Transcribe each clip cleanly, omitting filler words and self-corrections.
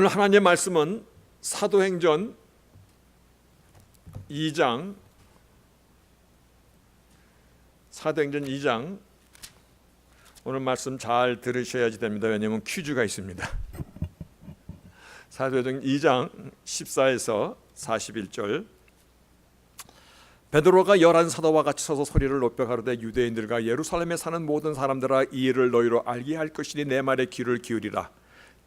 오늘 하나님의 말씀은 사도행전 2장 오늘 말씀 잘 들으셔야지 됩니다. 왜냐하면 퀴즈가 있습니다. 사도행전 2장 14에서 41절. 베드로가 11사도와 같이 서서 소리를 높여 가로되 유대인들과 예루살렘에 사는 모든 사람들아, 이 일을 너희로 알게 할 것이니 내 말에 귀를 기울이라.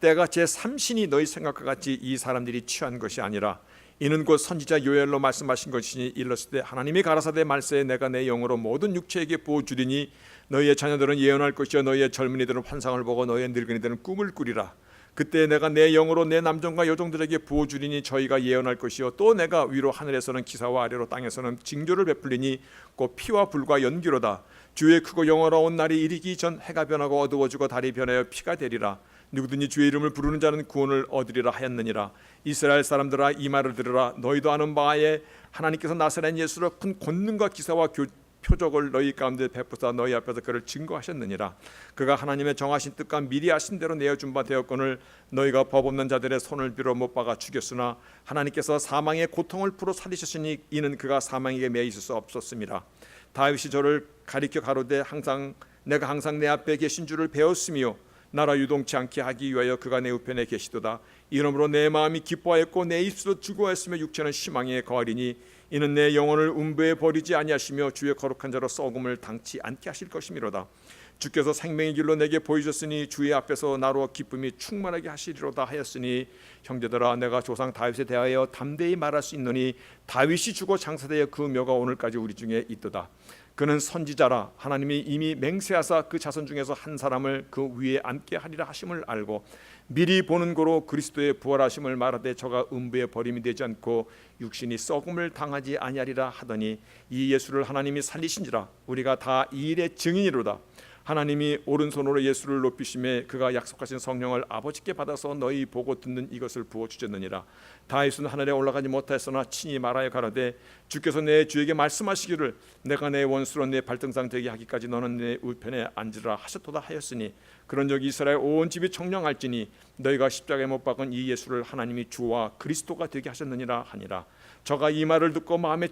때가 제3신이 너희 생각과 같이 이 사람들이 취한 것이 아니라 이는 곧 선지자 요엘로 말씀하신 것이니 일렀을 때 하나님이 가라사대 말세에 내가 내 영으로 모든 육체에게 부어주리니 너희의 자녀들은 예언할 것이요 너희의 젊은이들은 환상을 보고 너희의 늙은이들은 꿈을 꾸리라. 그때 내가 내 영으로 내 남종과 여종들에게 부어주리니 저희가 예언할 것이요 또 내가 위로 하늘에서는 기사와 아래로 땅에서는 징조를 베풀리니 곧 피와 불과 연기로다. 주의 크고 영원로운 날이 이르기 전 해가 변하고 어두워지고 달이 변하여 피가 되리라. 누구든지 주의 이름을 부르는 자는 구원을 얻으리라 하였느니라. 이스라엘 사람들아, 이 말을 들으라. 너희도 아는 바에 하나님께서 나사렛 예수로 큰 권능과 기사와 표적을 너희 가운데 베푸사 너희 앞에서 그를 증거하셨느니라. 그가 하나님의 정하신 뜻과 미리 하신 대로 내어준 바 되었거늘 너희가 법 없는 자들의 손을 빌어 못 박아 죽였으나 하나님께서 사망의 고통을 풀어 살리셨으니 이는 그가 사망에게 매여 있을 수 없었음이라. 다윗이 저를 가리켜 가로되 내가 항상 내 앞에 계신 줄을 배웠으며 나라 유동치 않게 하기 위하여 그가 내 우편에 계시도다. 이러므로 내 마음이 기뻐하였고 내 입술도 즐거워했으며 육체는 희망에 거하리니 이는 내 영혼을 음부에 버리지 아니하시며 주의 거룩한 자로 썩음을 당치 않게 하실 것이미로다. 주께서 생명의 길로 내게 보이셨으니 주의 앞에서 나로 기쁨이 충만하게 하시리로다 하였으니 형제들아, 내가 조상 다윗에 대하여 담대히 말할 수 있노니 다윗이 죽어 장사되어 그 묘가 오늘까지 우리 중에 있도다. 그는 선지자라. 하나님이 이미 맹세하사 그 자손 중에서 한 사람을 그 위에 앉게 하리라 하심을 알고 미리 보는 고로 그리스도의 부활하심을 말하되 저가 음부에 버림이 되지 않고 육신이 썩음을 당하지 아니하리라 하더니 이 예수를 하나님이 살리신지라. 우리가 다 이 일의 증인이로다. 하나님이 오른손으로 예수를 높이심에 그가 약속하신 성령을 아버지께 받아서 너희 보고 듣는 이것을 부어주셨느니라. 다윗은 하늘에 올라가지 못하였으나 친히 말하여 가로되 주께서 내 주에게 말씀하시기를 내가 내 원수로 내 발등상 되게 하기까지 너는 내 우편에 앉으라 하셨도다 하였으니 그런즉 이스라엘 온 집이 청령할지니 너희가 십자가에 못 박은 이 예수를 하나님이 주와 그리스도가 되게 하셨느니라 하니라. 저가 이 말을 듣고 마음에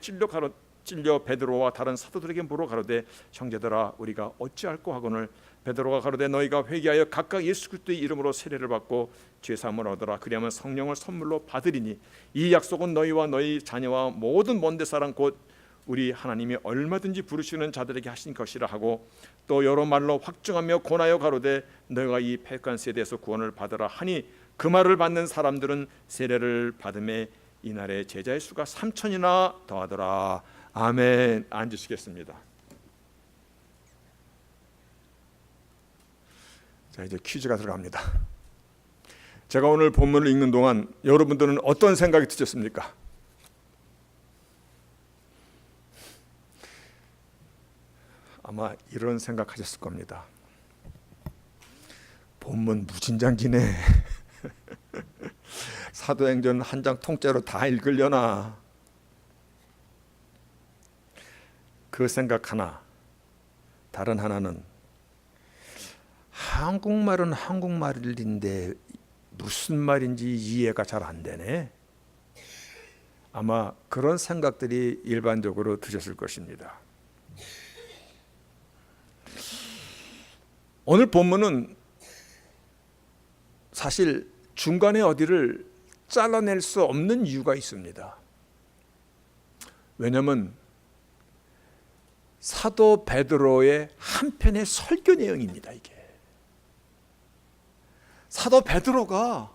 찔려 베드로와 다른 사도들에게 물어 가로되 형제들아, 우리가 어찌할꼬 하거늘 베드로가 가로되 너희가 회개하여 각각 예수 그리스도의 이름으로 세례를 받고 죄사함을 얻으라. 그리하면 성령을 선물로 받으리니 이 약속은 너희와 너희 자녀와 모든 먼데 사람 곧 우리 하나님이 얼마든지 부르시는 자들에게 하신 것이라 하고 또 여러 말로 확증하며 권하여 가로되 너희가 이 패역한 세대에서 구원을 받으라 하니 그 말을 받는 사람들은 세례를 받음에 이날의 제자의 수가 3,000이나 더하더라. 아멘. 앉으시겠습니다. 자, 이제 퀴즈가 들어갑니다. 제가 오늘 본문을 읽는 동안 여러분들은 어떤 생각이 드셨습니까? 아마 이런 생각하셨을 겁니다. 본문 무진장 기네. 사도행전 한 장 통째로 다 읽으려나? 그 생각 하나. 다른 하나는 한국말은 한국말인데 무슨 말인지 이해가 잘 안 되네. 아마 그런 생각들이 일반적으로 드셨을 것입니다. 오늘 본문은 사실 중간에 어디를 잘라낼 수 없는 이유가 있습니다. 왜냐하면 사도 베드로의 한편의 설교 내용입니다. 이게 사도 베드로가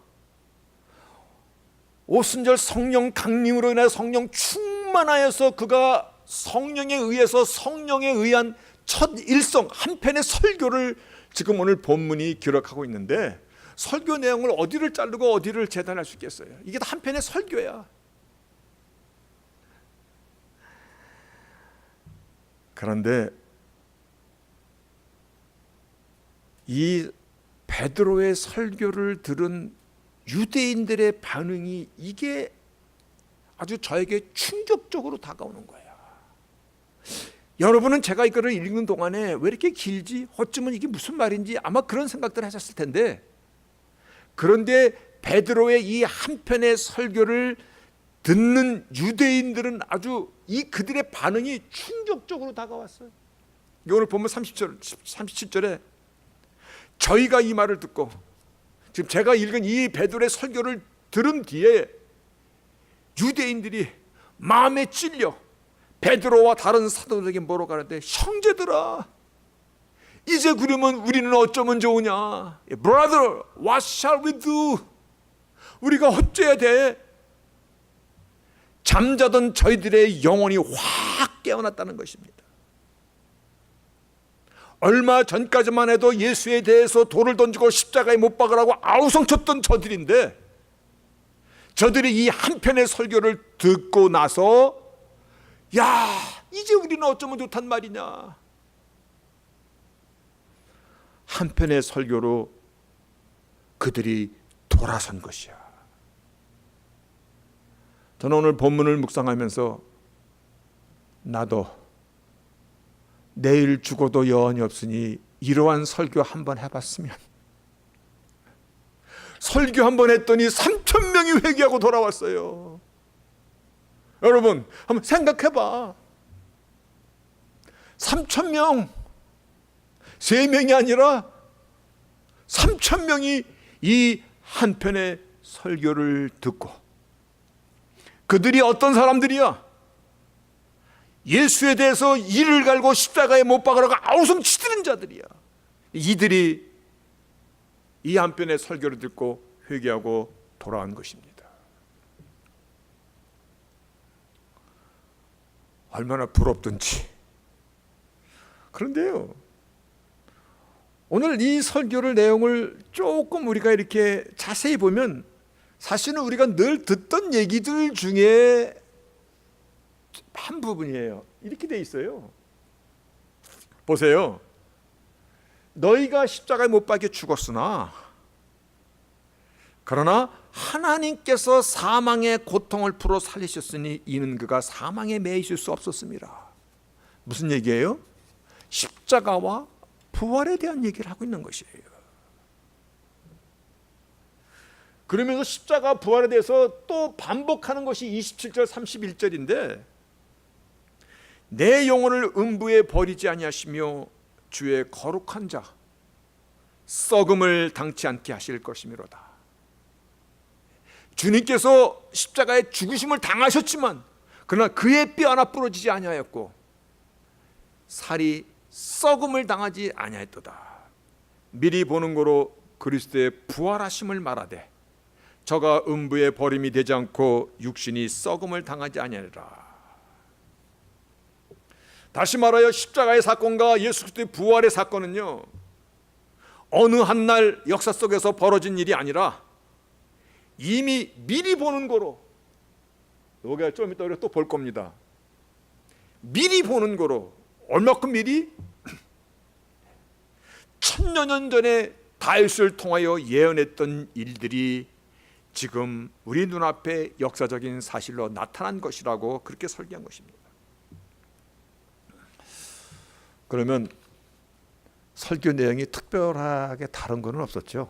오순절 성령 강림으로 인해 성령 충만하여서 그가 성령에 의해서 성령에 의한 첫 일성 한편의 설교를 지금 오늘 본문이 기록하고 있는데 설교 내용을 어디를 자르고 어디를 재단할 수 있겠어요? 이게 다 한편의 설교야. 그런데 이 베드로의 설교를 들은 유대인들의 반응이 이게 아주 저에게 충격적으로 다가오는 거예요. 여러분은 제가 이거를 읽는 동안에 왜 이렇게 길지? 어쩌면 이게 무슨 말인지 아마 그런 생각들을 하셨을 텐데, 그런데 베드로의 이 한편의 설교를 듣는 유대인들은 아주 이 그들의 반응이 충격적으로 다가왔어요. 오늘 보면 37절에 저희가 이 말을 듣고, 지금 제가 읽은 이 베드로의 설교를 들은 뒤에 유대인들이 마음에 찔려 베드로와 다른 사도들에게 뭐라고 하는데, 형제들아, 이제 그러면 우리는 어쩌면 좋으냐? Brother, what shall we do? 우리가 어째야 돼? 잠자던 저희들의 영혼이 확 깨어났다는 것입니다. 얼마 전까지만 해도 예수에 대해서 돌을 던지고 십자가에 못 박으라고 아우성쳤던 저들인데, 저들이 이 한편의 설교를 듣고 나서 야, 이제 우리는 어쩌면 좋단 말이냐. 한편의 설교로 그들이 돌아선 것이야. 저는 오늘 본문을 묵상하면서 나도 내일 죽어도 여한이 없으니 이러한 설교 한번 해봤으면. 설교 한번 했더니 3,000명이 회개하고 돌아왔어요. 여러분 한번 생각해봐. 3,000명, 3명이 아니라 3,000명이 이 한편의 설교를 듣고, 그들이 어떤 사람들이야? 예수에 대해서 이를 갈고 십자가에 못 박으라고 아우성치드는 자들이야. 이들이 이 한편의 설교를 듣고 회개하고 돌아온 것입니다. 얼마나 부럽든지. 그런데요, 오늘 이 설교를 내용을 조금 우리가 이렇게 자세히 보면 사실은 우리가 늘 듣던 얘기들 중에 한 부분이에요. 이렇게 돼 있어요. 보세요. 너희가 십자가에 못 박혀 죽었으나 그러나 하나님께서 사망의 고통을 풀어 살리셨으니 이는 그가 사망에 매이실 수 없었습니다. 무슨 얘기예요? 십자가와 부활에 대한 얘기를 하고 있는 것이에요. 그러면서 십자가 부활에 대해서 또 반복하는 것이 27절 31절인데, 내 영혼을 음부에 버리지 아니하시며 주의 거룩한 자 썩음을 당치 않게 하실 것이미로다. 주님께서 십자가에 죽으심을 당하셨지만 그러나 그의 뼈 하나 부러지지 아니하였고 살이 썩음을 당하지 아니하였도다. 미리 보는 거로 그리스도의 부활하심을 말하되 저가 음부에 버림이 되지 않고 육신이 썩음을 당하지 아니하리라. 다시 말하여 십자가의 사건과 예수 그리스도의 부활의 사건은요, 어느 한 날 역사 속에서 벌어진 일이 아니라 이미 미리 보는 거로, 우리가 좀 이따 또 볼 겁니다. 미리 보는 거로, 얼마큼 미리? 1000여 년 전에 다윗을 통하여 예언했던 일들이 지금 우리 눈앞에 역사적인 사실로 나타난 것이라고 그렇게 설계한 것입니다. 그러면 설교 내용이 특별하게 다른 건 없었죠?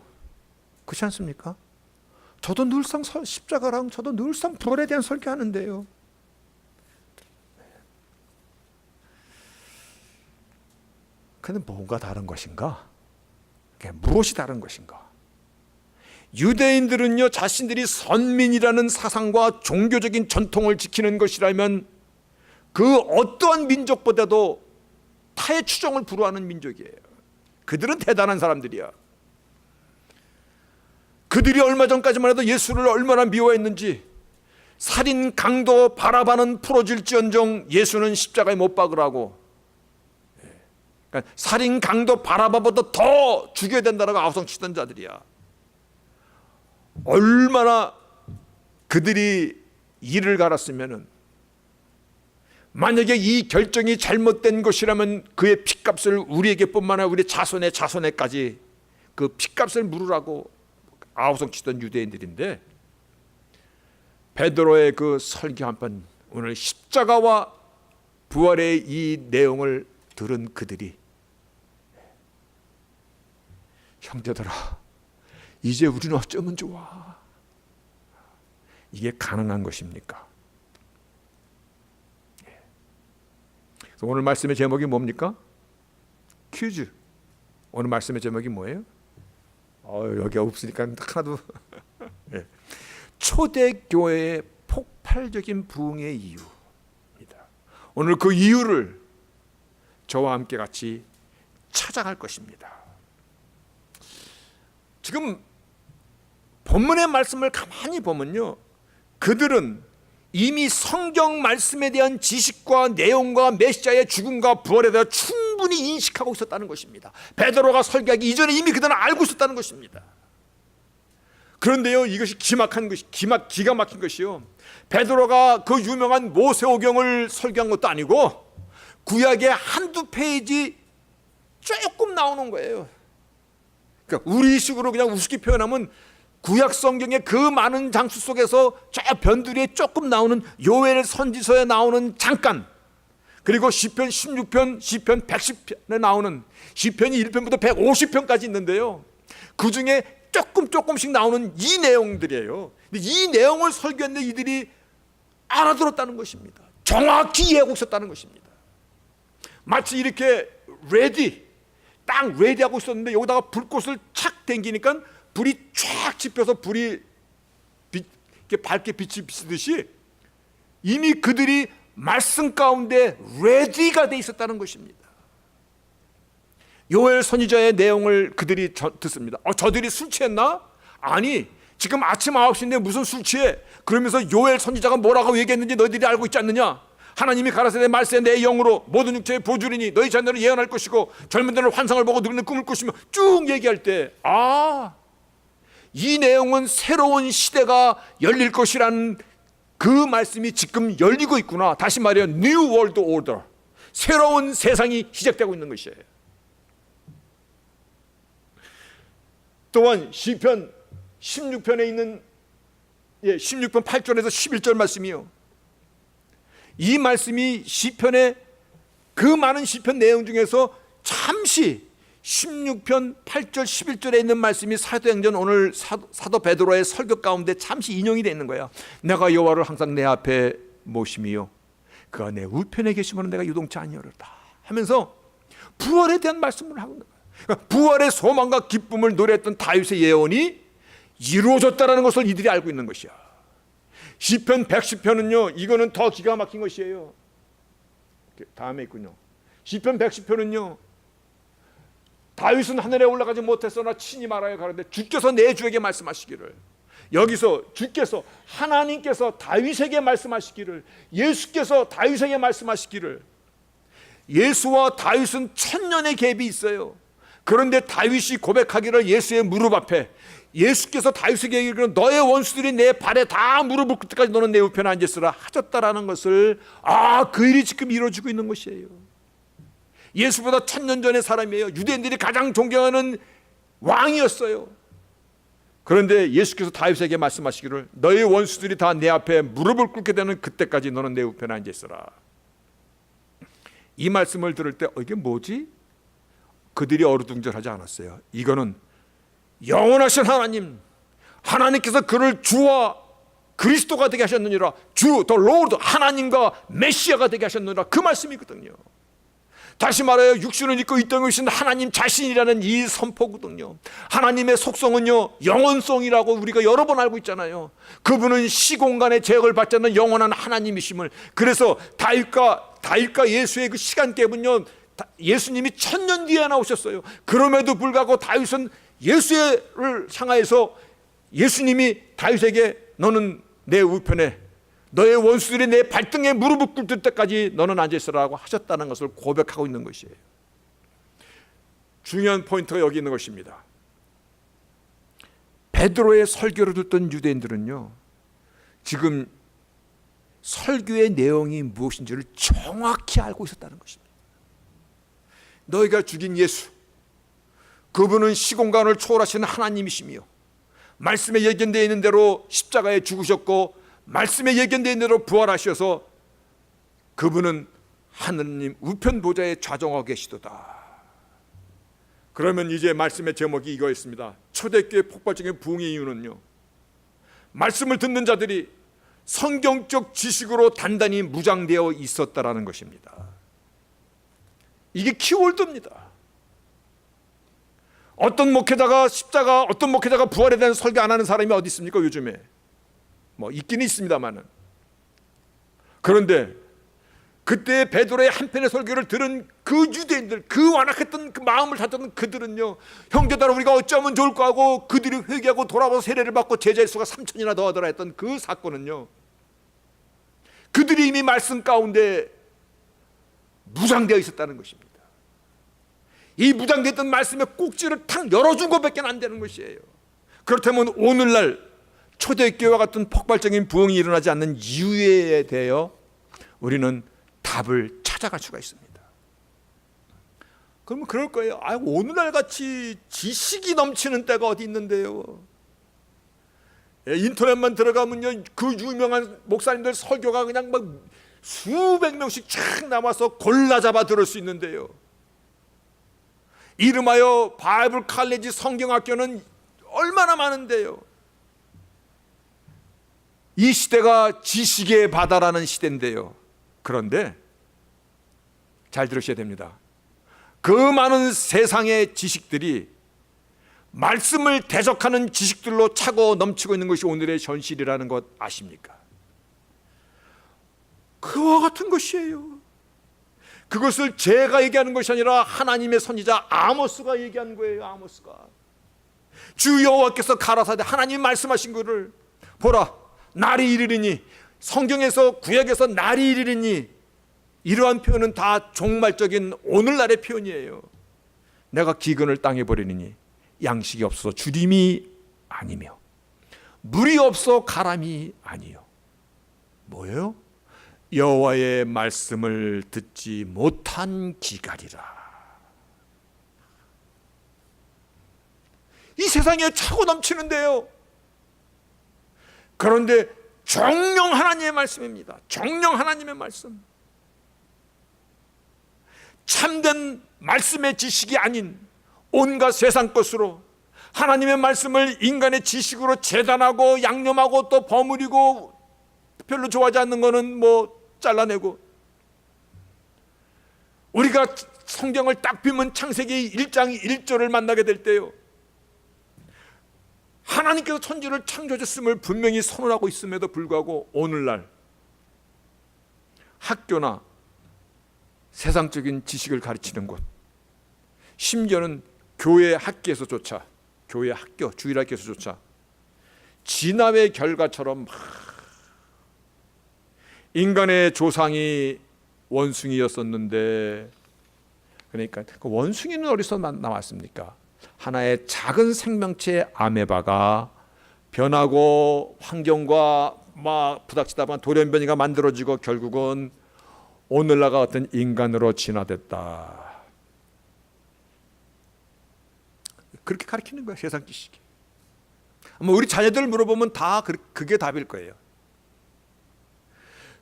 그렇지 않습니까? 저도 늘상 십자가랑 저도 늘상 부활에 대한 설교하는데요. 근데 뭔가 다른 것인가? 무엇이 다른 것인가? 유대인들은요, 자신들이 선민이라는 사상과 종교적인 전통을 지키는 것이라면 그 어떠한 민족보다도 타의 추종을 불허하는 민족이에요. 그들은 대단한 사람들이야. 그들이 얼마 전까지만 해도 예수를 얼마나 미워했는지, 살인 강도 바라바는 풀어질지언정 예수는 십자가에 못 박으라고, 그러니까 살인 강도 바라바보다 더 죽여야 된다라고 아우성치던 자들이야. 얼마나 그들이 이를 갈았으면은, 만약에 이 결정이 잘못된 것이라면 그의 핏값을 우리에게뿐만 아니라 우리 자손의 자손에까지 그 핏값을 물으라고 아우성치던 유대인들인데, 베드로의 그 설교 한번, 오늘 십자가와 부활의 이 내용을 들은 그들이, 형제들아, 이제 우리는 어쩌면 좋아. 이게 가능한 것입니까? 그래서 오늘 말씀의 제목이 뭡니까? 퀴즈. 오늘 말씀의 제목이 뭐예요? 여기 없으니까 하나도. 예. 초대교회의 폭발적인 부흥의 이유입니다. 오늘 그 이유를 저와 함께 같이 찾아갈 것입니다. 지금 본문의 말씀을 가만히 보면요, 그들은 이미 성경 말씀에 대한 지식과 내용과 메시아의 죽음과 부활에 대해 충분히 인식하고 있었다는 것입니다. 베드로가 설교하기 이전에 이미 그들은 알고 있었다는 것입니다. 그런데요, 이것이 기가 막힌 것이요, 베드로가 그 유명한 모세오경을 설교한 것도 아니고 구약의 한두 페이지 조금 나오는 거예요. 그러니까 우리식으로 그냥 우습게 표현하면 구약 성경의 그 많은 장수 속에서 저 변두리에 조금 나오는 요엘 선지서에 나오는 잠깐, 그리고 시편 16편, 시편 110편에 나오는, 시편이 1편부터 150편까지 있는데요, 그 중에 조금씩 나오는 이 내용들이에요. 이 내용을 설교했는데 이들이 알아들었다는 것입니다. 정확히 이해하고 있었다는 것입니다. 마치 이렇게 딱 레디하고 있었는데 여기다가 불꽃을 착 당기니까 불이 쫙 지펴서 불이 밝게 빛이 비치듯이 이미 그들이 말씀 가운데 레디가 돼 있었다는 것입니다. 요엘 선지자의 내용을 그들이 듣습니다. 저들이 술 취했나? 아니, 지금 아침 9시인데 무슨 술 취해? 그러면서 요엘 선지자가 뭐라고 얘기했는지 너희들이 알고 있지 않느냐? 하나님이 가라사대 말세 내 영으로 모든 육체의 보주리니 너희 자녀를 예언할 것이고 젊은 자는 환상을 보고 늙는 꿈을 꾸시며 쭉 얘기할 때, 이 내용은 새로운 시대가 열릴 것이라는 그 말씀이 지금 열리고 있구나. 다시 말해요, New World Order, 새로운 세상이 시작되고 있는 것이에요. 또한 시편 16편에 있는 16편 8절에서 11절 말씀이요, 이 말씀이 시편의 그 많은 시편 내용 중에서 잠시 16편 8절 11절에 있는 말씀이 사도행전 오늘 사도 베드로의 설교 가운데 잠시 인용이 되어 있는 거예요. 내가 여호와를 항상 내 앞에 모심이요 그가 내 우편에 계시면 내가 유동치 아니하리로다 하면서 부활에 대한 말씀을 하고 있는 거예요. 그러니까 부활의 소망과 기쁨을 노래했던 다윗의 예언이 이루어졌다는 것을 이들이 알고 있는 것이야. 시편 110편은요, 이거는 더 기가 막힌 것이에요. 다음에 있군요. 시편 110편은요, 다윗은 하늘에 올라가지 못했으나 친히 말하여 가는데 주께서 내 주에게 말씀하시기를, 여기서 주께서, 하나님께서 다윗에게 말씀하시기를, 예수께서 다윗에게 말씀하시기를. 예수와 다윗은 천년의 갭이 있어요. 그런데 다윗이 고백하기를 예수의 무릎 앞에, 예수께서 다윗에게 이르기를 너의 원수들이 내 발에 다 무릎을 꿇을 때까지 너는 내 우편에 앉았으라 하셨다라는 것을, 그 일이 지금 이루어지고 있는 것이에요. 예수보다 1000년 전의 사람이에요. 유대인들이 가장 존경하는 왕이었어요. 그런데 예수께서 다윗에게 말씀하시기를 너의 원수들이 다 내 앞에 무릎을 꿇게 되는 그때까지 너는 내 우편에 앉았으라. 이 말씀을 들을 때 이게 뭐지? 그들이 어루둥절하지 않았어요. 이거는 영원하신 하나님께서 그를 주와 그리스도가 되게 하셨느니라, 주, 더 로드, 하나님과 메시아가 되게 하셨느니라, 그 말씀이거든요. 다시 말하여 육신을 입고 이 땅에 오신 하나님 자신이라는 이 선포거든요. 하나님의 속성은요, 영원성이라고 우리가 여러 번 알고 있잖아요. 그분은 시공간의 제약을 받지 않는 영원한 하나님이심을. 그래서 다윗과 예수의 그 시간 갭은요, 예수님이 1000년 뒤에 나오셨어요. 그럼에도 불구하고 다윗은 예수를 향하여서 예수님이 다윗에게 너는 내 우편에 너의 원수들이 내 발등에 무릎을 꿇을 때까지 너는 앉아있으라고 하셨다는 것을 고백하고 있는 것이에요. 중요한 포인트가 여기 있는 것입니다. 베드로의 설교를 듣던 유대인들은요, 지금 설교의 내용이 무엇인지를 정확히 알고 있었다는 것입니다. 너희가 죽인 예수, 그분은 시공간을 초월하시는 하나님이시며 말씀에 예견되어 있는 대로 십자가에 죽으셨고 말씀에 예견되어 있는 대로 부활하셔서 그분은 하느님 우편 보좌에 좌정하고 계시도다. 그러면 이제 말씀의 제목이 이거였습니다. 초대교회 폭발적인 부흥의 이유는요, 말씀을 듣는 자들이 성경적 지식으로 단단히 무장되어 있었다라는 것입니다. 이게 키워드입니다. 어떤 목회자가 부활에 대한 설교 안 하는 사람이 어디 있습니까? 요즘에 뭐 있기는 있습니다만은. 그런데 그때 베드로의 한편의 설교를 들은 그 유대인들, 그 완악했던 그 마음을 닫던 그들은요, 형제들아 우리가 어쩌면 좋을까 하고 그들이 회개하고 돌아와서 세례를 받고 제자의 수가 3,000이나 더 하더라 했던 그 사건은요, 그들이 이미 말씀 가운데 무장되어 있었다는 것입니다. 이 무장됐던 말씀의 꼭지를 탁 열어준 것밖에 안 되는 것이에요. 그렇다면 오늘날 초대교회와 같은 폭발적인 부흥이 일어나지 않는 이유에 대하여 우리는 답을 찾아갈 수가 있습니다. 그러면 그럴 거예요. 오늘날 같이 지식이 넘치는 때가 어디 있는데요. 인터넷만 들어가면요, 그 유명한 목사님들 설교가 그냥 막 수백 명씩 쫙 남아서 골라 잡아 들을 수 있는데요. 이름하여 바이블 칼리지 성경학교는 얼마나 많은데요. 이 시대가 지식의 바다라는 시대인데요. 그런데 잘 들으셔야 됩니다. 그 많은 세상의 지식들이 말씀을 대적하는 지식들로 차고 넘치고 있는 것이 오늘의 현실이라는 것 아십니까? 그와 같은 것이에요. 그것을 제가 얘기하는 것이 아니라 하나님의 선지자 아모스가 얘기한 거예요. 아모스가 주 여호와께서 가라사대 하나님 말씀하신 것을 보라, 날이 이르리니, 성경에서 구약에서 날이 이르리니, 이러한 표현은 다 종말적인 오늘날의 표현이에요. 내가 기근을 땅에 버리니 양식이 없어서 주림이 아니며 물이 없어 가람이 아니요. 뭐예요? 여호와의 말씀을 듣지 못한 기갈이라. 이 세상에 차고 넘치는데요. 그런데 정령 하나님의 말씀입니다. 정령 하나님의 말씀. 참된 말씀의 지식이 아닌 온갖 세상 것으로 하나님의 말씀을 인간의 지식으로 재단하고 양념하고 또 버무리고 별로 좋아하지 않는 거는 뭐 잘라내고, 우리가 성경을 딱 비면 창세기 1장 1절을 만나게 될 때요, 하나님께서 천지를 창조하셨음을 분명히 선언하고 있음에도 불구하고 오늘날 학교나 세상적인 지식을 가르치는 곳, 심지어는 교회 학교에서조차, 교회 학교, 주일학교에서조차 진화의 결과처럼 인간의 조상이 원숭이였었는데, 그러니까 그 원숭이는 어디서 나왔습니까? 하나의 작은 생명체 아메바가 변하고 환경과 막 부닥치다 보면 돌연변이가 만들어지고 결국은 오늘날과 같은 인간으로 진화됐다. 그렇게 가르치는 거야, 세상 지식이. 아마 우리 자녀들 물어보면 다 그게 답일 거예요.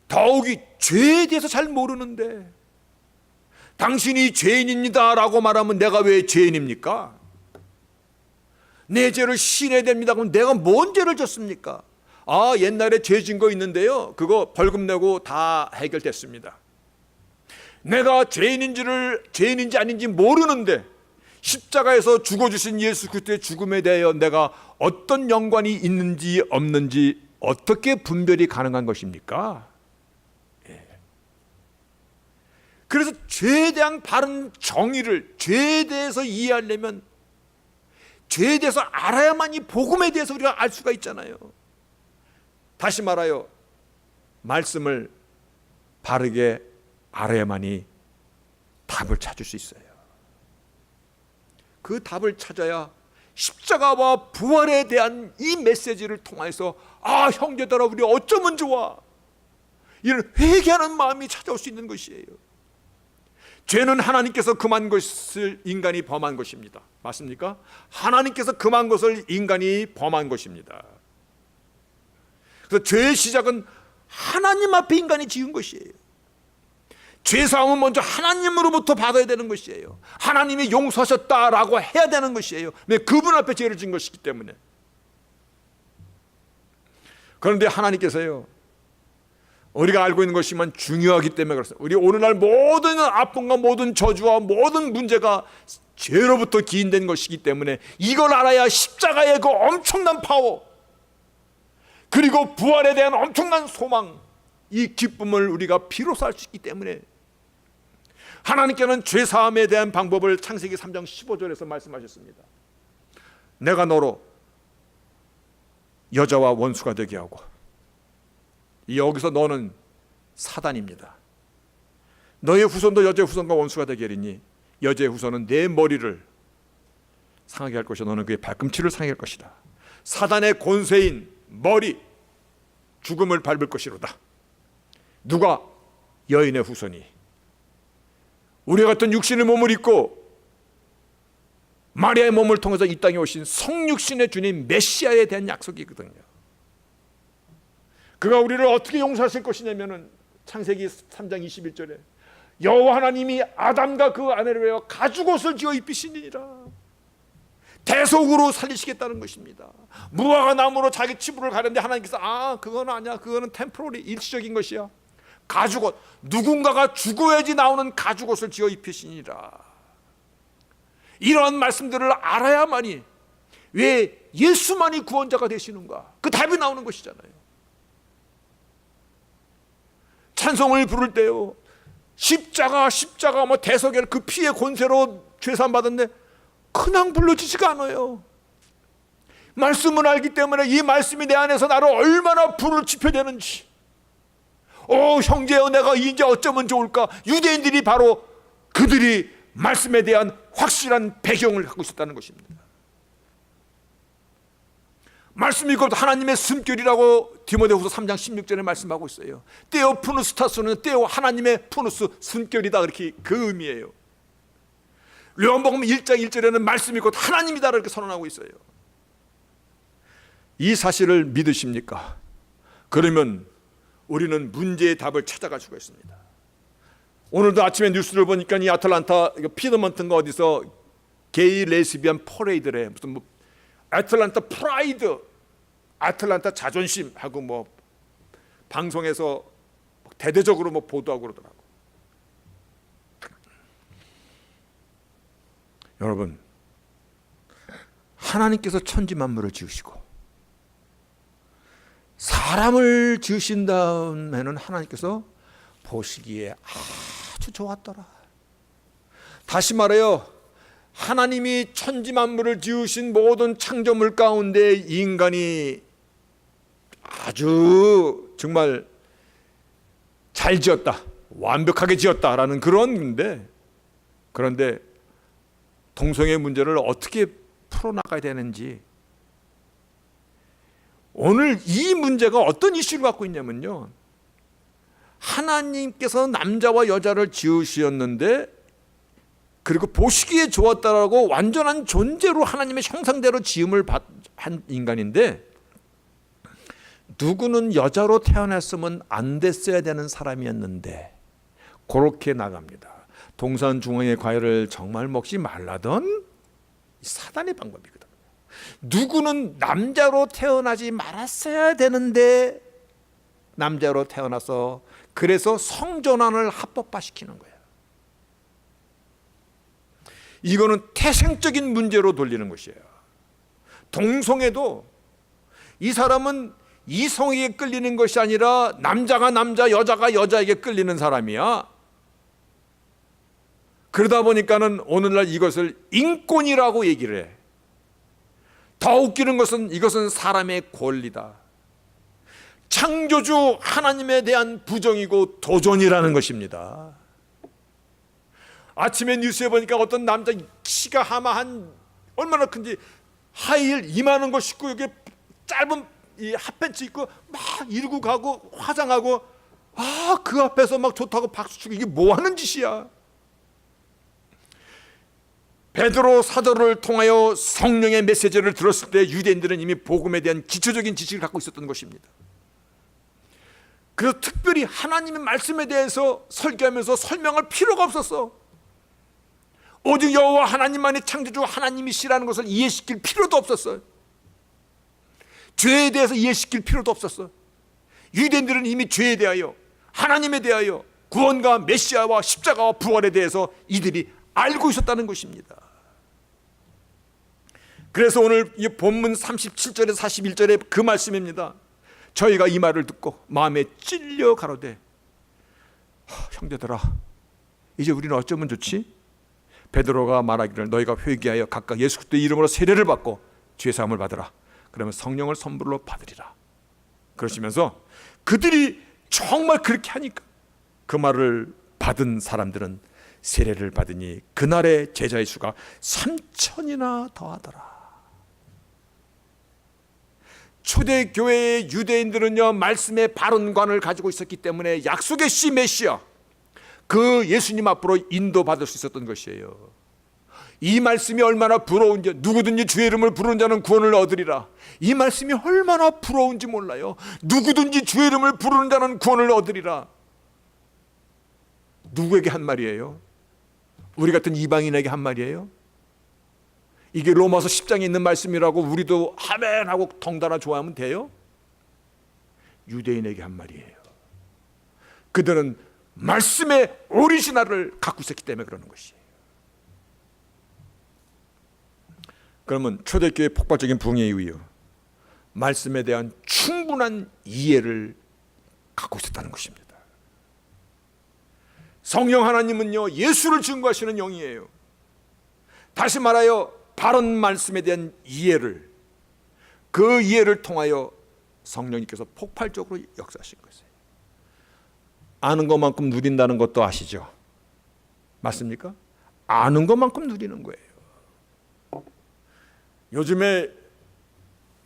더욱이 죄에 대해서 잘 모르는데 당신이 죄인입니다 라고 말하면 내가 왜 죄인입니까? 내 죄를 시인해야 됩니다. 그럼 내가 뭔 죄를 졌습니까? 옛날에 죄 진 거 있는데요, 그거 벌금 내고 다 해결됐습니다. 내가 죄인인지 아닌지 모르는데 십자가에서 죽어주신 예수 그리스도의 죽음에 대하여 내가 어떤 연관이 있는지 없는지 어떻게 분별이 가능한 것입니까? 그래서 죄에 대한 바른 정의를, 죄에 대해서 이해하려면 죄에 대해서 알아야만이 복음에 대해서 우리가 알 수가 있잖아요. 다시 말하여 말씀을 바르게 알아야만이 답을 찾을 수 있어요. 그 답을 찾아야 십자가와 부활에 대한 이 메시지를 통해서 형제들아 우리 어쩌면 좋아, 이런 회개하는 마음이 찾아올 수 있는 것이에요. 죄는 하나님께서 금한 것을 인간이 범한 것입니다. 맞습니까? 하나님께서 금한 것을 인간이 범한 것입니다. 그래서 죄의 시작은 하나님 앞에 인간이 지은 것이에요. 죄사함은 먼저 하나님으로부터 받아야 되는 것이에요. 하나님이 용서하셨다라고 해야 되는 것이에요. 왜? 그분 앞에 죄를 진 것이기 때문에. 그런데 하나님께서요, 우리가 알고 있는 것이지만 중요하기 때문에 그렇습니다. 우리 오늘날 모든 아픔과 모든 저주와 모든 문제가 죄로부터 기인된 것이기 때문에 이걸 알아야 십자가의 그 엄청난 파워, 그리고 부활에 대한 엄청난 소망, 이 기쁨을 우리가 비로소 알 수 있기 때문에 하나님께는 죄사함에 대한 방법을 창세기 3장 15절에서 말씀하셨습니다. 내가 너로 여자와 원수가 되게 하고, 여기서 너는 사단입니다. 너의 후손도 여자의 후손과 원수가 되게 하리니 여자의 후손은 내 머리를 상하게 할 것이요 너는 그의 발꿈치를 상하게 할 것이다. 사단의 권세인 머리, 죽음을 밟을 것이로다. 누가? 여인의 후손이. 우리와 같은 육신의 몸을 입고 마리아의 몸을 통해서 이 땅에 오신 성육신의 주님 메시아에 대한 약속이거든요. 그가 우리를 어떻게 용서하실 것이냐면은 창세기 3장 21절에 여호와 하나님이 아담과 그 아내를 위하여 가죽옷을 지어 입히시니라. 대속으로 살리시겠다는 것입니다. 무화과 나무로 자기 치부를 가렸는데 하나님께서 그건 아니야, 그거는 템포러리, 일시적인 것이야. 가죽옷, 누군가가 죽어야지 나오는 가죽옷을 지어 입히시니라. 이러한 말씀들을 알아야만이 왜 예수만이 구원자가 되시는가, 그 답이 나오는 것이잖아요. 찬송을 부를 때요, 십자가 뭐 대속의 그 피의 권세로 죄산 받았는데 그냥 불러지지가 않아요. 말씀을 알기 때문에 이 말씀이 내 안에서 나를 얼마나 불을 지펴내는지, 형제여 내가 이제 어쩌면 좋을까. 유대인들이 바로 그들이 말씀에 대한 확실한 배경을 갖고 있었다는 것입니다. 말씀이 곧 하나님의 숨결이라고 디모데후서 3장 16절에 말씀하고 있어요. 테오 푸누스타스는 테오 하나님의 푸누스 숨결이다, 그렇게 그 의미예요. 요한복음 1장 1절에는 말씀이 곧 하나님이다 이렇게 선언하고 있어요. 이 사실을 믿으십니까? 그러면 우리는 문제의 답을 찾아갈 수가 있습니다. 오늘도 아침에 뉴스를 보니까 이 아틀란타 피드먼트인가 어디서 게이 레스비안 퍼레이드래, 무슨 뭐 아틀란타 프라이드, 아틀란타 자존심 하고 뭐 방송에서 대대적으로 뭐 보도하고 그러더라고. 여러분, 하나님께서 천지 만물을 지으시고 사람을 지으신 다음에는 하나님께서 보시기에 아주 좋았더라. 다시 말해요, 하나님이 천지 만물을 지으신 모든 창조물 가운데 인간이 아주 정말 잘 지었다, 완벽하게 지었다라는 그런 건데, 그런데 동성애 문제를 어떻게 풀어나가야 되는지, 오늘 이 문제가 어떤 이슈를 갖고 있냐면요, 하나님께서 남자와 여자를 지으셨는데 그리고 보시기에 좋았다라고 완전한 존재로 하나님의 형상대로 지음을 한 인간인데, 누구는 여자로 태어났으면 안 됐어야 되는 사람이었는데 그렇게 나갑니다. 동산 중앙의 과일을 정말 먹지 말라던 사단의 방법이거든요. 누구는 남자로 태어나지 말았어야 되는데 남자로 태어나서 그래서 성전환을 합법화시키는 거예요. 이거는 태생적인 문제로 돌리는 것이에요. 동성애도 이 사람은 이성에게 끌리는 것이 아니라 남자가 남자, 여자가 여자에게 끌리는 사람이야. 그러다 보니까는 오늘날 이것을 인권이라고 얘기를 해. 더 웃기는 것은 이것은 사람의 권리다. 창조주 하나님에 대한 부정이고 도전이라는 것입니다. 아침에 뉴스에 보니까 어떤 남자 키가 아마 한 얼마나 큰지 하이힐 이만한 거 신고 여기 짧은 이 핫팬츠 입고 막 이러고 가고 화장하고 그 앞에서 막 좋다고 박수치고, 이게 뭐 하는 짓이야. 베드로 사도를 통하여 성령의 메시지를 들었을 때 유대인들은 이미 복음에 대한 기초적인 지식을 갖고 있었던 것입니다. 그래서 특별히 하나님의 말씀에 대해서 설교하면서 설명할 필요가 없었어. 오직 여호와 하나님만이 창조주 하나님이시라는 것을 이해시킬 필요도 없었어요. 죄에 대해서 이해시킬 필요도 없었어. 유대인들은 이미 죄에 대하여 하나님에 대하여 구원과 메시아와 십자가와 부활에 대해서 이들이 알고 있었다는 것입니다. 그래서 오늘 이 본문 37절에서 41절의 그 말씀입니다. 저희가 이 말을 듣고 마음에 찔려 가로되 형제들아 이제 우리는 어쩌면 좋지? 베드로가 말하기를 너희가 회개하여 각각 예수 그리스도의 이름으로 세례를 받고 죄사함을 받으라. 그러면 성령을 선물로 받으리라. 그러시면서 그들이 정말 그렇게 하니까 그 말을 받은 사람들은 세례를 받으니 그날의 제자의 수가 3,000이나 더하더라. 초대교회의 유대인들은요 말씀의 발언관을 가지고 있었기 때문에 약속의 씨 메시아 그 예수님 앞으로 인도받을 수 있었던 것이에요. 이 말씀이 얼마나 부러운지, 누구든지 주의 이름을 부르는 자는 구원을 얻으리라. 이 말씀이 얼마나 부러운지 몰라요. 누구든지 주의 이름을 부르는 자는 구원을 얻으리라. 누구에게 한 말이에요? 우리 같은 이방인에게 한 말이에요? 이게 로마서 10장에 있는 말씀이라고 우리도 아멘하고 덩달아 좋아하면 돼요? 유대인에게 한 말이에요. 그들은 말씀의 오리지널을 갖고 있었기 때문에 그러는 것이에요. 그러면 초대교회의 폭발적인 부흥에 이유요 말씀에 대한 충분한 이해를 갖고 있었다는 것입니다. 성령 하나님은요 예수를 증거하시는 영이에요. 다시 말하여 바른 말씀에 대한 이해를, 그 이해를 통하여 성령님께서 폭발적으로 역사하신 것이에요. 아는 것만큼 누린다는 것도 아시죠? 맞습니까? 아는 것만큼 누리는 거예요. 요즘에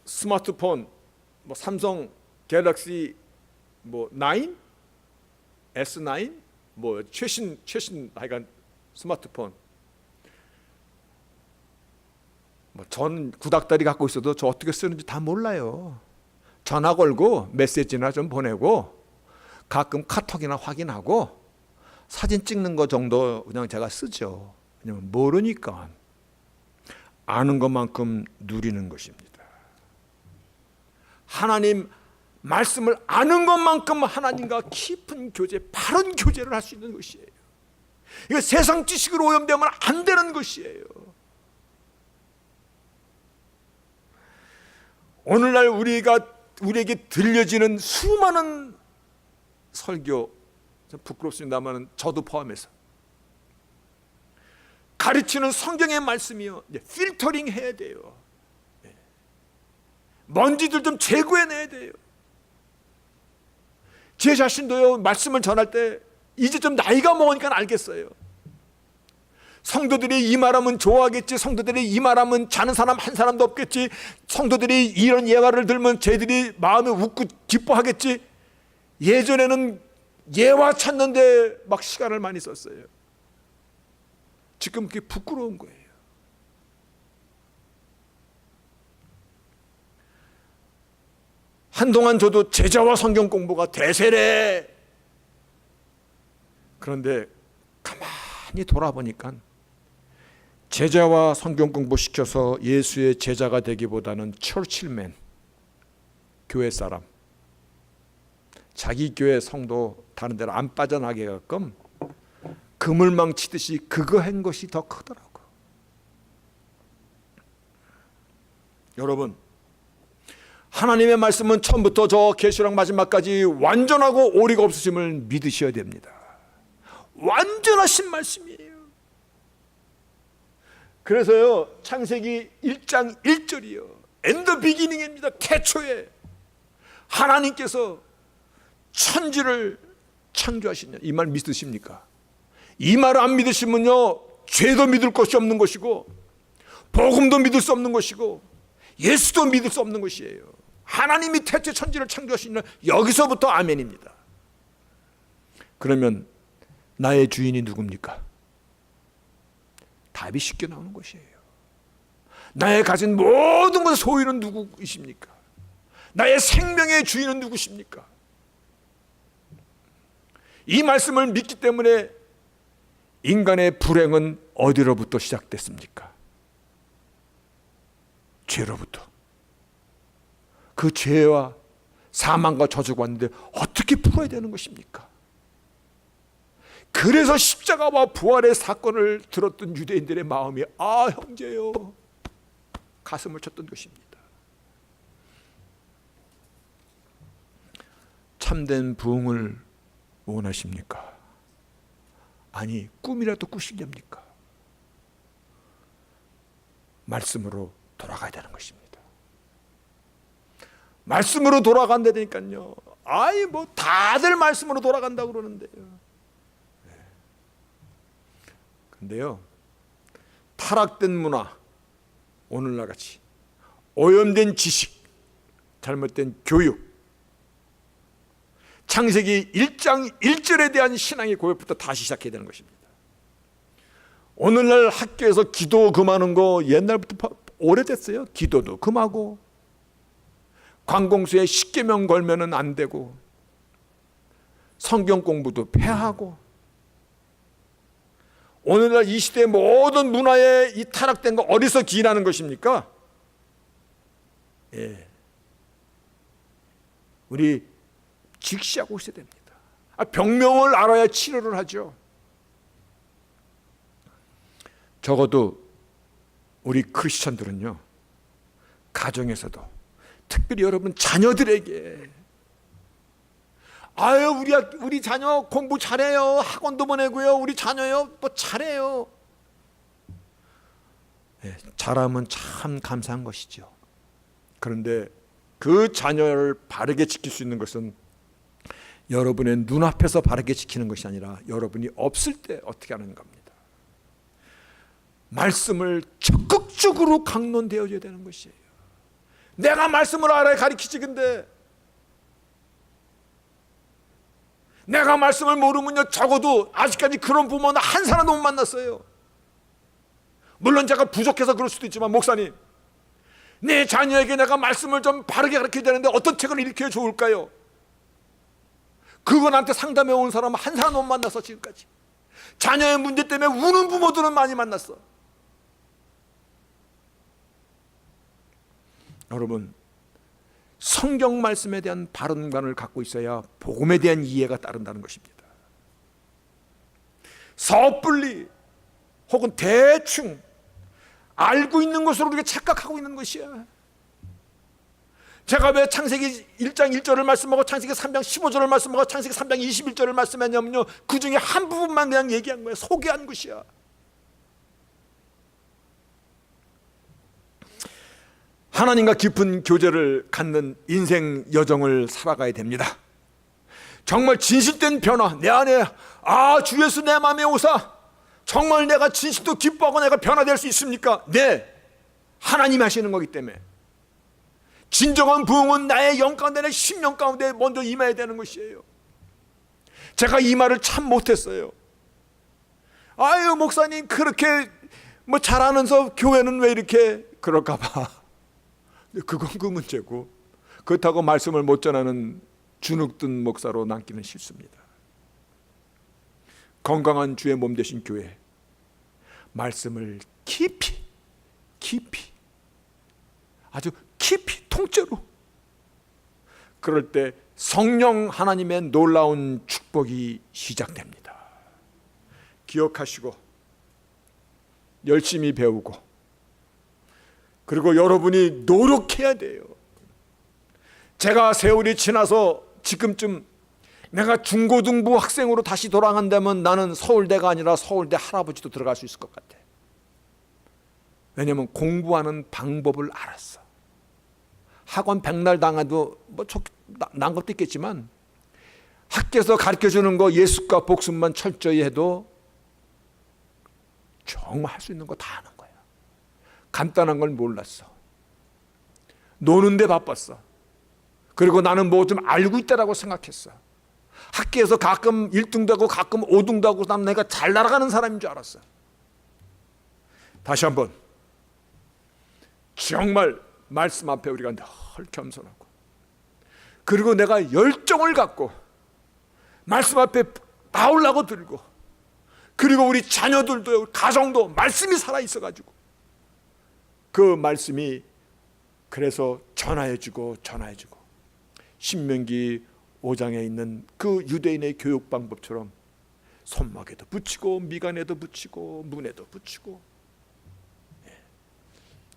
스마트폰 삼성 갤럭시 9, S9 최신 하여간 스마트폰 전 구닥다리 갖고 있어도 저 어떻게 쓰는지 다 몰라요. 전화 걸고 메시지나 좀 보내고 가끔 카톡이나 확인하고 사진 찍는 거 정도 그냥 제가 쓰죠. 왜냐면 모르니까. 아는 것만큼 누리는 것입니다. 하나님 말씀을 아는 것만큼 하나님과 깊은 교제, 바른 교제를 할 수 있는 것이에요. 이거 세상 지식으로 오염되면 안 되는 것이에요. 오늘날 우리에게 들려지는 수많은 설교, 부끄럽습니다만 저도 포함해서 가르치는 성경의 말씀이요 필터링 해야 돼요. 먼지들 좀 제거해내야 돼요. 제 자신도요 말씀을 전할 때 이제 좀 나이가 먹으니까 알겠어요. 성도들이 이 말하면 좋아하겠지, 성도들이 이 말하면 자는 사람 한 사람도 없겠지, 성도들이 이런 예화를 들으면 쟤들이 마음에 웃고 기뻐하겠지. 예전에는 예화 찾는데 막 시간을 많이 썼어요. 지금 그게 부끄러운 거예요. 한동안 저도 제자와 성경 공부가 대세래. 그런데 가만히 돌아보니까 제자와 성경 공부 시켜서 예수의 제자가 되기보다는 처칠맨, 교회 사람, 자기 교회 성도 다른 데로 안 빠져나게 가끔 그물망 치듯이 그거 한 것이 더 크더라고. 여러분, 하나님의 말씀은 처음부터 저 계시록 마지막까지 완전하고 오리가 없으심을 믿으셔야 됩니다. 완전하신 말씀이에요. 그래서요 창세기 1장 1절이요 In the beginning입니다. 태초에 하나님께서 천지를 창조하시냐, 이 말 믿으십니까? 이 말을 안 믿으시면요 죄도 믿을 것이 없는 것이고 복음도 믿을 수 없는 것이고 예수도 믿을 수 없는 것이에요. 하나님이 태초에 천지를 창조하시냐, 여기서부터 아멘입니다. 그러면 나의 주인이 누굽니까? 답이 쉽게 나오는 것이에요. 나의 가진 모든 것의 소유는 누구이십니까? 나의 생명의 주인은 누구십니까? 이 말씀을 믿기 때문에 인간의 불행은 어디로부터 시작됐습니까? 죄로부터. 그 죄와 사망과 저주가 왔는데 어떻게 풀어야 되는 것입니까? 그래서 십자가와 부활의 사건을 들었던 유대인들의 마음이 아 형제요 가슴을 쳤던 것입니다. 참된 부흥을 원하십니까? 아니 꿈이라도 꾸시렵니까? 말씀으로 돌아가야 되는 것입니다. 말씀으로 돌아간다니까요. 아이 뭐 다들 말씀으로 돌아간다고 그러는데요. 근데요, 타락된 문화, 오늘날 같이 오염된 지식, 잘못된 교육, 창세기 1장 1절에 대한 신앙의 고백부터 다시 시작해야 되는 것입니다. 오늘날 학교에서 기도 금하는 거 옛날부터 오래됐어요. 기도도 금하고 관공서에 10계명 걸면은 안 되고 성경 공부도 폐하고 오늘날 이 시대의 모든 문화에 이 타락된 거 어디서 기인하는 것입니까? 예. 우리 직시하고 있어야 됩니다. 병명을 알아야 치료를 하죠. 적어도 우리 크리스천들은요, 가정에서도 특별히 여러분 자녀들에게 아유 우리 자녀 공부 잘해요. 학원도 보내고요. 우리 자녀요 뭐 잘해요. 네, 잘하면 참 감사한 것이죠. 그런데 그 자녀를 바르게 지킬 수 있는 것은 여러분의 눈앞에서 바르게 지키는 것이 아니라 여러분이 없을 때 어떻게 하는 겁니다. 말씀을 적극적으로 강론되어져야 되는 것이에요. 내가 말씀을 알아야 가르치지. 근데 내가 말씀을 모르면요, 적어도 아직까지 그런 부모는 한 사람도 못 만났어요. 물론 제가 부족해서 그럴 수도 있지만, 목사님, 내 자녀에게 내가 말씀을 좀 바르게 가르쳐야 되는데 어떤 책을 읽혀야 좋을까요? 그거 나한테 상담해 온 사람은 한 사람도 못 만났어. 지금까지 자녀의 문제 때문에 우는 부모들은 많이 만났어. 여러분, 성경 말씀에 대한 바른관을 갖고 있어야 복음에 대한 이해가 따른다는 것입니다. 섣불리 혹은 대충 알고 있는 것으로 우리가 착각하고 있는 것이야. 제가 왜 창세기 1장 1절을 말씀하고 창세기 3장 15절을 말씀하고 창세기 3장 21절을 말씀했냐면요, 그 중에 한 부분만 그냥 얘기한 거예요. 소개한 것이야. 하나님과 깊은 교제를 갖는 인생 여정을 살아가야 됩니다. 정말 진실된 변화, 내 안에 주 예수 내 마음에 오사 정말 내가 진실도 기뻐하고 내가 변화될 수 있습니까? 네, 하나님이 하시는 거기 때문에. 진정한 부흥은 나의 영 가운데, 내 심령 가운데 먼저 임해야 되는 것이에요. 제가 이 말을 참 못했어요. 아유 목사님 그렇게 뭐 잘하면서 교회는 왜 이렇게 그럴까 봐. 그건 그 문제고, 그렇다고 말씀을 못 전하는 주눅든 목사로 남기는 싫습니다. 건강한 주의 몸 되신 교회, 말씀을 깊이 아주 깊이 통째로, 그럴 때 성령 하나님의 놀라운 축복이 시작됩니다. 기억하시고 열심히 배우고, 그리고 여러분이 노력해야 돼요. 제가 세월이 지나서 지금쯤 내가 중고등부 학생으로 다시 돌아간다면 나는 서울대가 아니라 서울대 할아버지도 들어갈 수 있을 것 같아. 왜냐하면 공부하는 방법을 알았어. 학원 백날 당해도 난 것도 있겠지만 학교에서 가르쳐주는 거 예습과 복습만 철저히 해도 정말 할 수 있는 거 다 하는 거야. 간단한 걸 몰랐어. 노는데 바빴어. 그리고 나는 뭐 좀 알고 있다라고 생각했어. 학교에서 가끔 1등도 하고 가끔 5등도 하고 난 내가 잘 날아가는 사람인 줄 알았어. 다시 한번 정말 말씀 앞에 우리가 늘 겸손하고, 그리고 내가 열정을 갖고 말씀 앞에 나오려고 들고, 그리고 우리 자녀들도 가정도 말씀이 살아있어가지고 그 말씀이 그래서 전화해주고 신명기 5장에 있는 그 유대인의 교육 방법처럼 손목에도 붙이고 미간에도 붙이고 문에도 붙이고.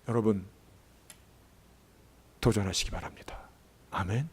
여러분 도전하시기 바랍니다. 아멘.